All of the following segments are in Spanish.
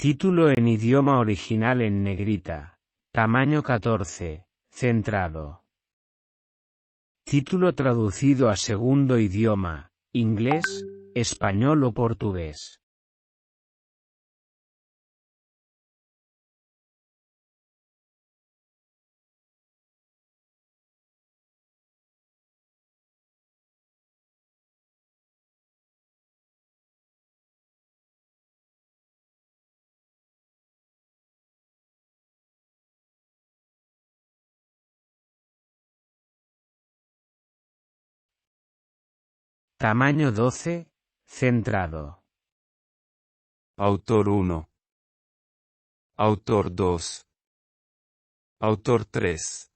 Título en idioma original en negrita. Tamaño 14. Centrado. Título traducido a segundo idioma, inglés, español o portugués. Tamaño 12. Centrado. Autor 1. Autor 2. Autor 3.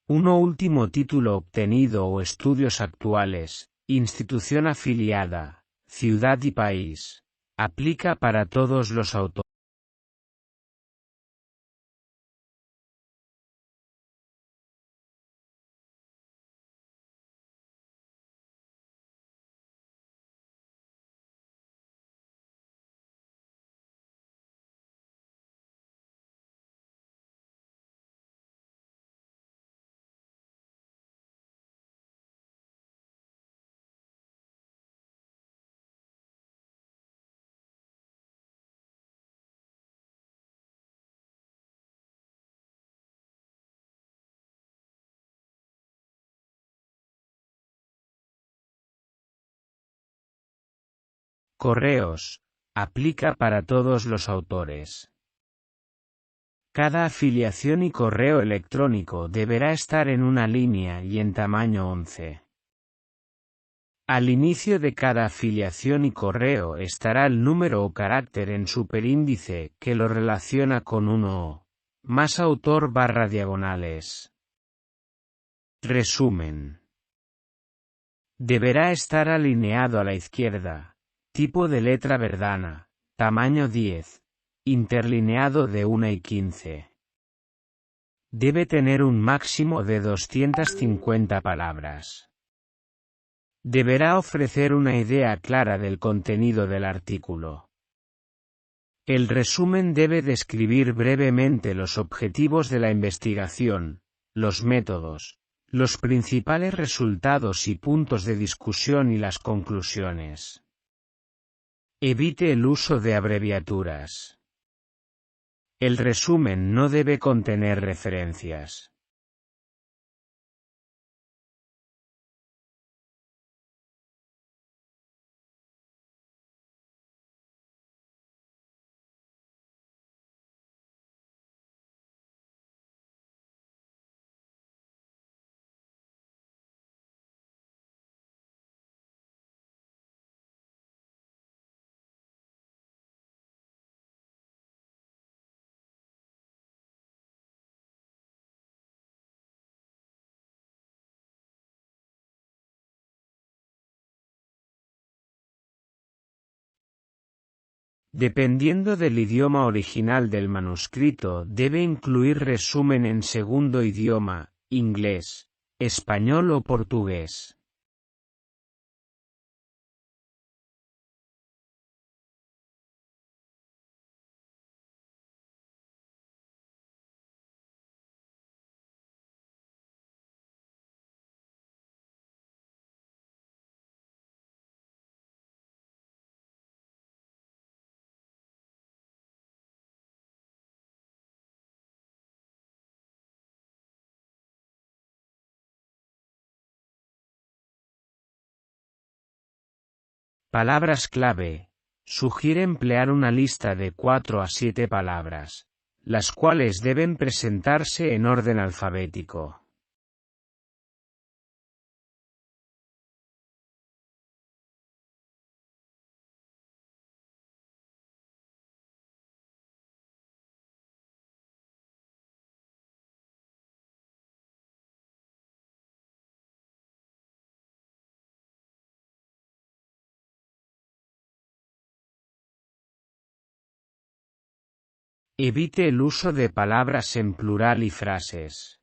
Último título obtenido o estudios actuales, institución afiliada, ciudad y país. Aplica para todos los autores. Correos. Aplica para todos los autores. Cada afiliación y correo electrónico deberá estar en una línea y en tamaño 11. Al inicio de cada afiliación y correo estará el número o carácter en superíndice que lo relaciona con uno o más autor /diagonales. Resumen. Deberá estar alineado a la izquierda. Tipo de letra verdana. Tamaño 10. Interlineado de 1 y 15. Debe tener un máximo de 250 palabras. Deberá ofrecer una idea clara del contenido del artículo. El resumen debe describir brevemente los objetivos de la investigación, los métodos, los principales resultados y puntos de discusión y las conclusiones. Evite el uso de abreviaturas. El resumen no debe contener referencias. Dependiendo del idioma original del manuscrito, debe incluir resumen en segundo idioma, inglés, español o portugués. Palabras clave. Sugiere emplear una lista de 4 a 7 palabras, las cuales deben presentarse en orden alfabético. Evite el uso de palabras en plural y frases.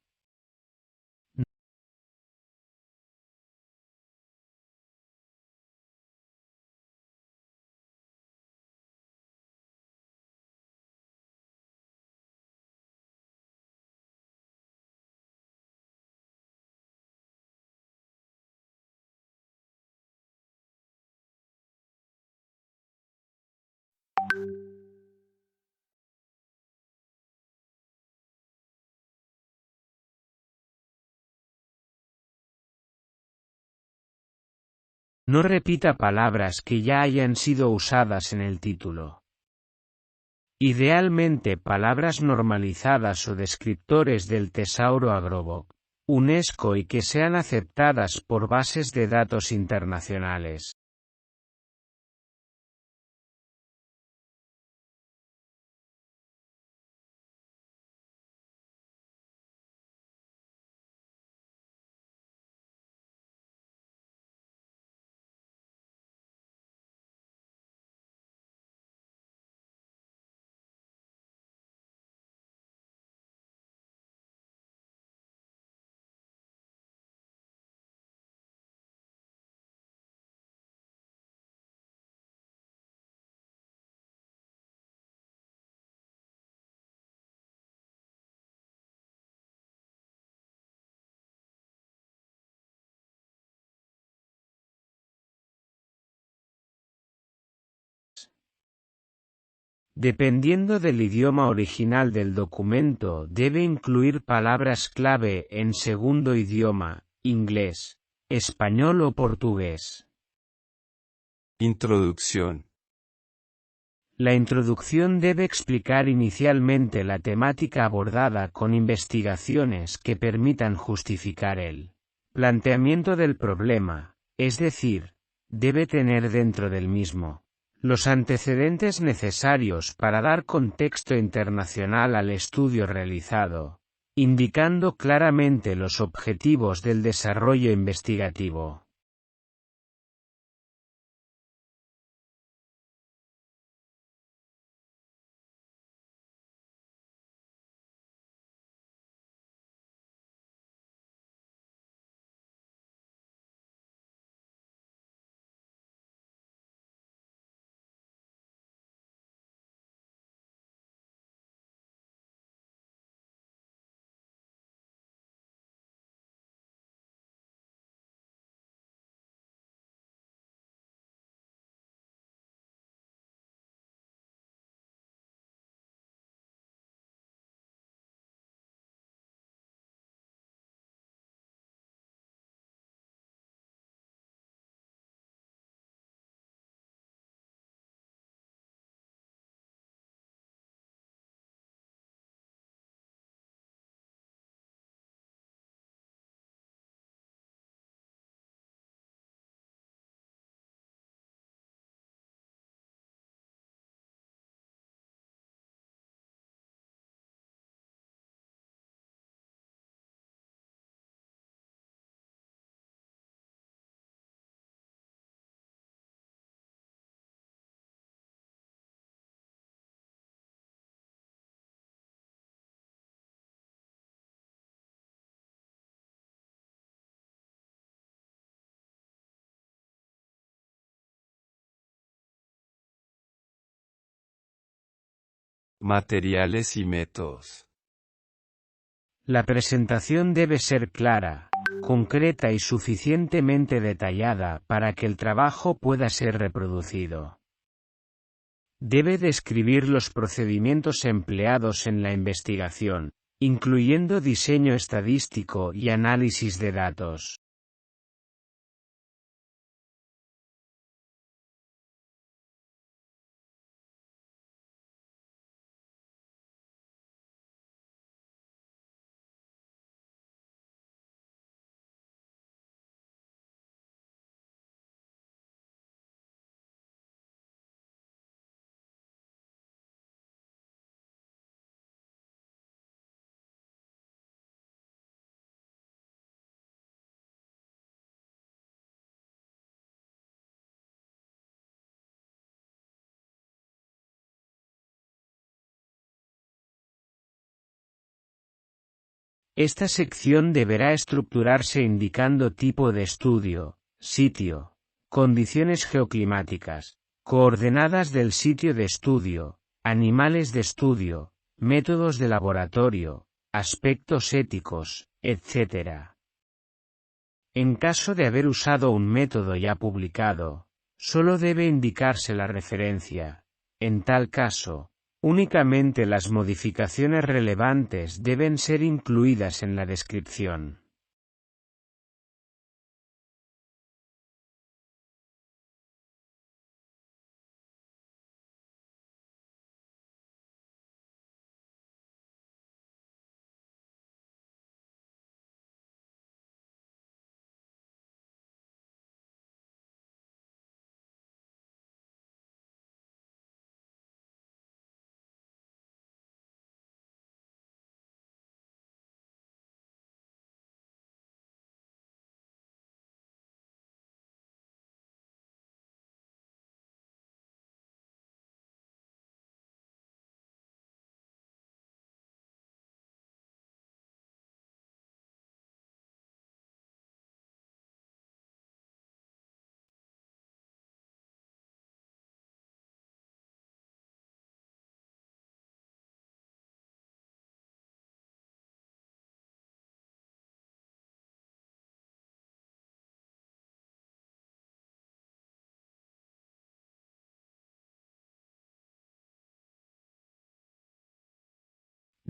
No repita palabras que ya hayan sido usadas en el título. Idealmente palabras normalizadas o descriptores del Tesauro Agroboc, UNESCO y que sean aceptadas por bases de datos internacionales. Dependiendo del idioma original del documento, debe incluir palabras clave en segundo idioma, inglés, español o portugués. Introducción. La introducción debe explicar inicialmente la temática abordada con investigaciones que permitan justificar el planteamiento del problema, es decir, debe tener dentro del mismo los antecedentes necesarios para dar contexto internacional al estudio realizado, indicando claramente los objetivos del desarrollo investigativo. Materiales y métodos. La presentación debe ser clara, concreta y suficientemente detallada para que el trabajo pueda ser reproducido. Debe describir los procedimientos empleados en la investigación, incluyendo diseño estadístico y análisis de datos. Esta sección deberá estructurarse indicando tipo de estudio, sitio, condiciones geoclimáticas, coordenadas del sitio de estudio, animales de estudio, métodos de laboratorio, aspectos éticos, etc. En caso de haber usado un método ya publicado, solo debe indicarse la referencia. En tal caso, únicamente las modificaciones relevantes deben ser incluidas en la descripción.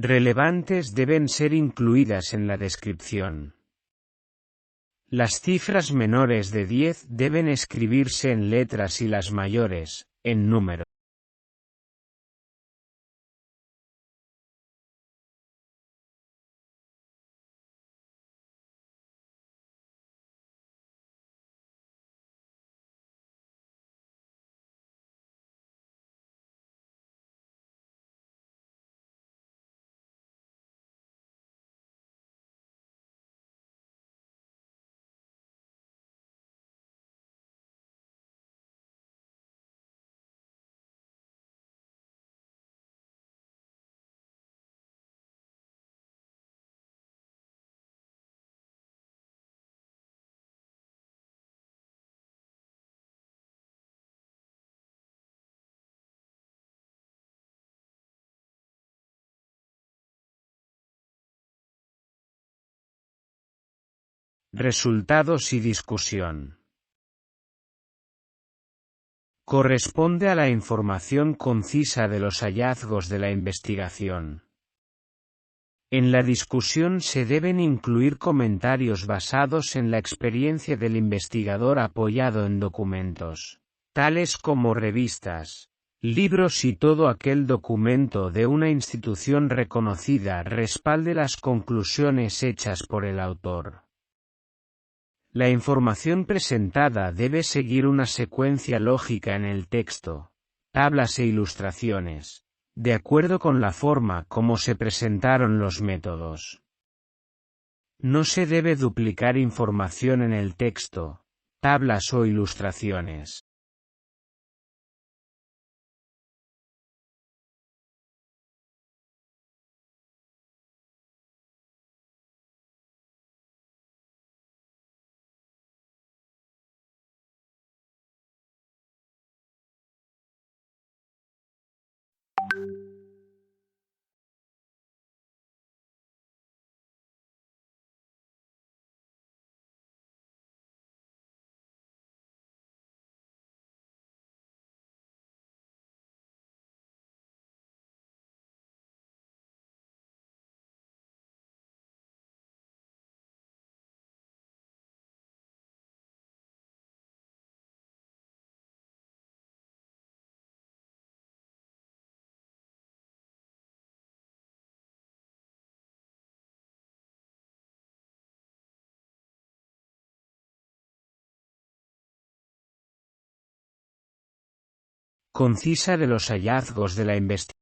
relevantes deben ser incluidas en la descripción. Las cifras menores de 10 deben escribirse en letras y las mayores, en número. Resultados y discusión. Corresponde a la información concisa de los hallazgos de la investigación. En la discusión se deben incluir comentarios basados en la experiencia del investigador apoyado en documentos, tales como revistas, libros y todo aquel documento de una institución reconocida respalde las conclusiones hechas por el autor. La información presentada debe seguir una secuencia lógica en el texto, tablas e ilustraciones, de acuerdo con la forma como se presentaron los métodos. No se debe duplicar información en el texto, tablas o ilustraciones. Concisa de los hallazgos de la investigación.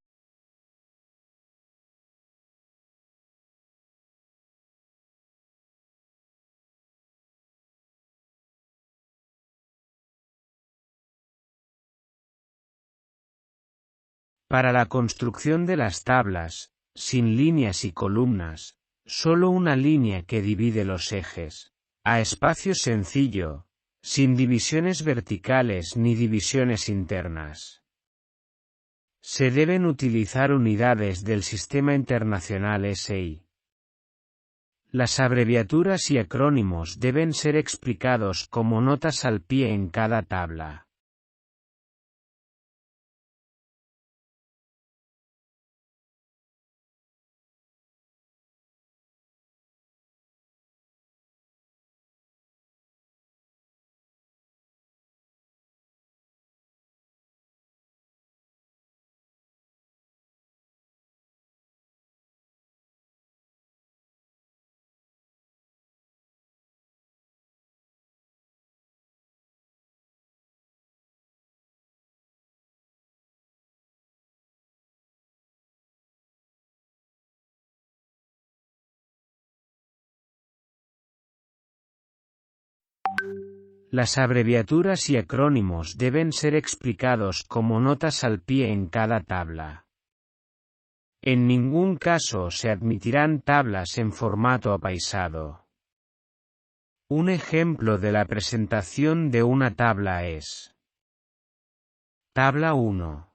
Para la construcción de las tablas, sin líneas y columnas, solo una línea que divide los ejes, a espacio sencillo, sin divisiones verticales ni divisiones internas. Se deben utilizar unidades del Sistema Internacional SI. Las abreviaturas y acrónimos deben ser explicados como notas al pie en cada tabla. Las abreviaturas y acrónimos deben ser explicados como notas al pie en cada tabla. En ningún caso se admitirán tablas en formato apaisado. Un ejemplo de la presentación de una tabla es: Tabla 1.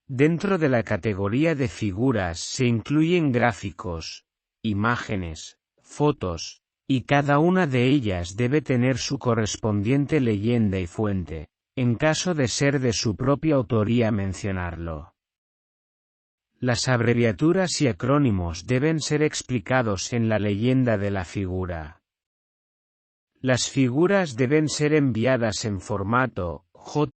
Dentro de la categoría de figuras se incluyen gráficos, imágenes, fotos, y cada una de ellas debe tener su correspondiente leyenda y fuente, en caso de ser de su propia autoría mencionarlo. Las abreviaturas y acrónimos deben ser explicados en la leyenda de la figura. Las figuras deben ser enviadas en formato JPG.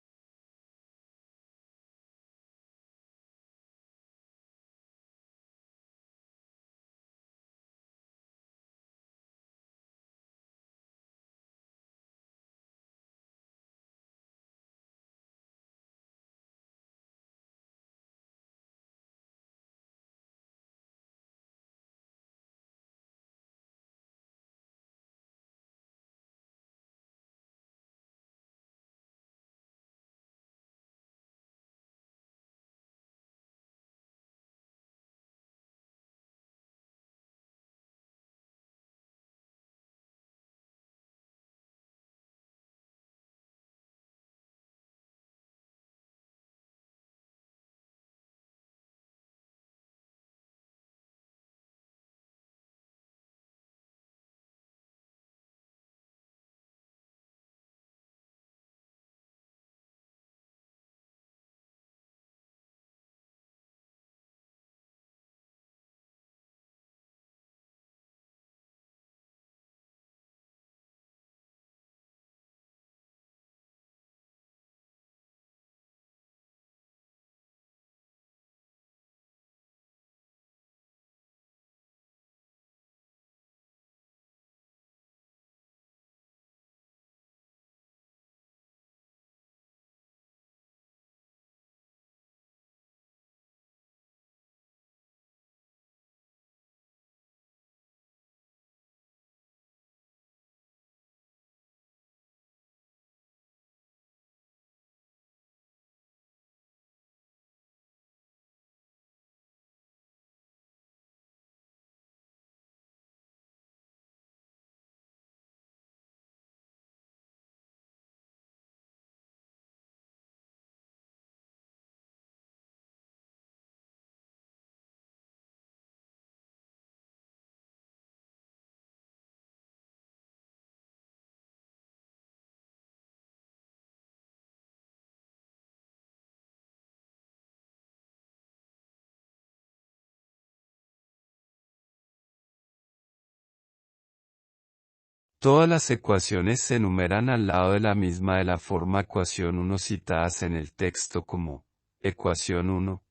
Todas las ecuaciones se enumeran al lado de la misma de la forma ecuación 1 citadas en el texto como ecuación 1.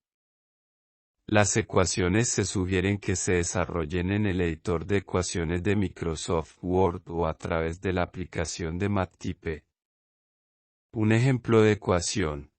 Las ecuaciones se sugieren que se desarrollen en el editor de ecuaciones de Microsoft Word o a través de la aplicación de Mattype. Un ejemplo de ecuación.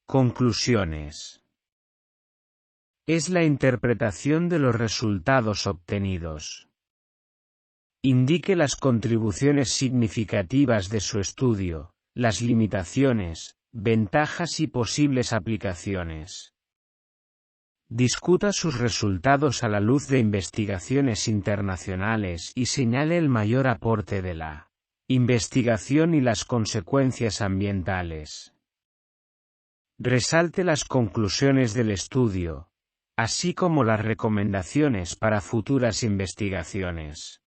Conclusiones. Es la interpretación de los resultados obtenidos. Indique las contribuciones significativas de su estudio, las limitaciones, ventajas y posibles aplicaciones. Discuta sus resultados a la luz de investigaciones internacionales y señale el mayor aporte de la investigación y las consecuencias ambientales. Resalte las conclusiones del estudio, así como las recomendaciones para futuras investigaciones.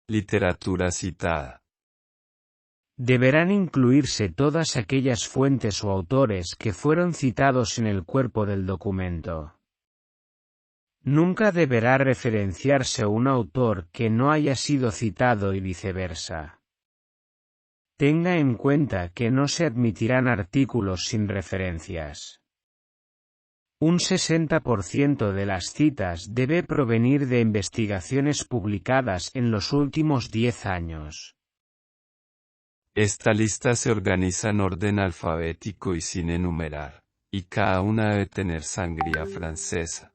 Literatura citada. Deberán incluirse todas aquellas fuentes o autores que fueron citados en el cuerpo del documento. Nunca deberá referenciarse un autor que no haya sido citado y viceversa. Tenga en cuenta que no se admitirán artículos sin referencias. Un 60% de las citas debe provenir de investigaciones publicadas en los últimos 10 años. Esta lista se organiza en orden alfabético y sin enumerar, y cada una debe tener sangría francesa.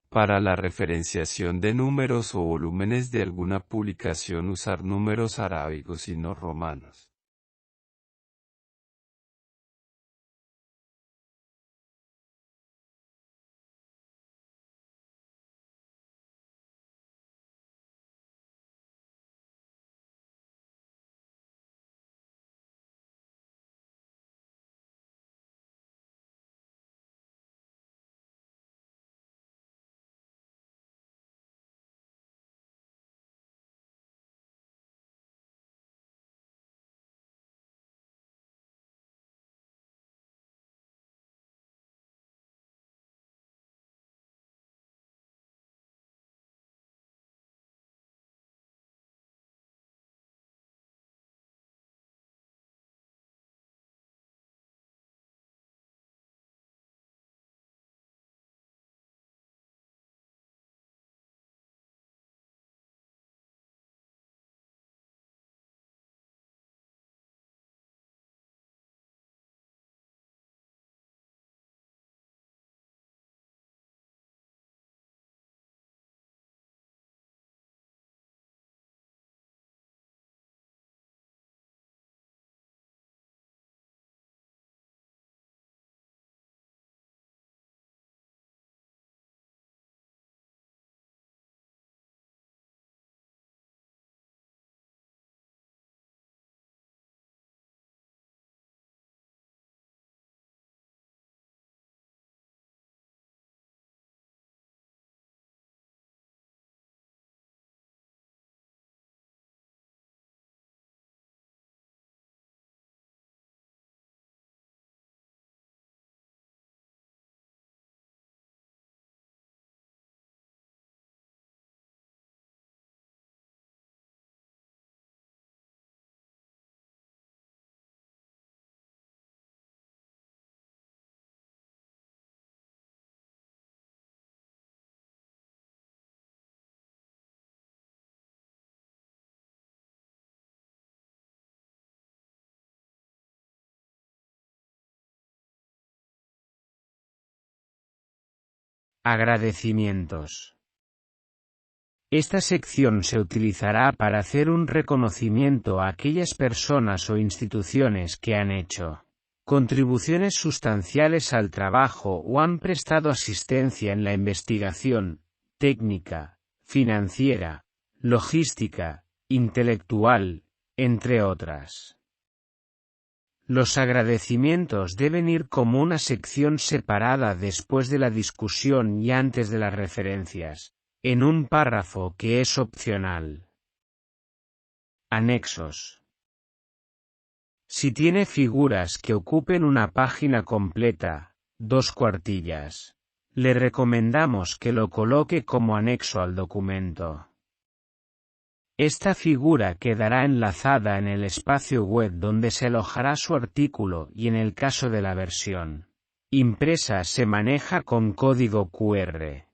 Para la referenciación de números o volúmenes de alguna publicación, usar números arábigos y no romanos. Agradecimientos. Esta sección se utilizará para hacer un reconocimiento a aquellas personas o instituciones que han hecho contribuciones sustanciales al trabajo o han prestado asistencia en la investigación, técnica, financiera, logística, intelectual, entre otras. Los agradecimientos deben ir como una sección separada después de la discusión y antes de las referencias, en un párrafo que es opcional. Anexos. Si tiene figuras que ocupen una página completa, 2 cuartillas, le recomendamos que lo coloque como anexo al documento. Esta figura quedará enlazada en el espacio web donde se alojará su artículo y en el caso de la versión impresa se maneja con código QR.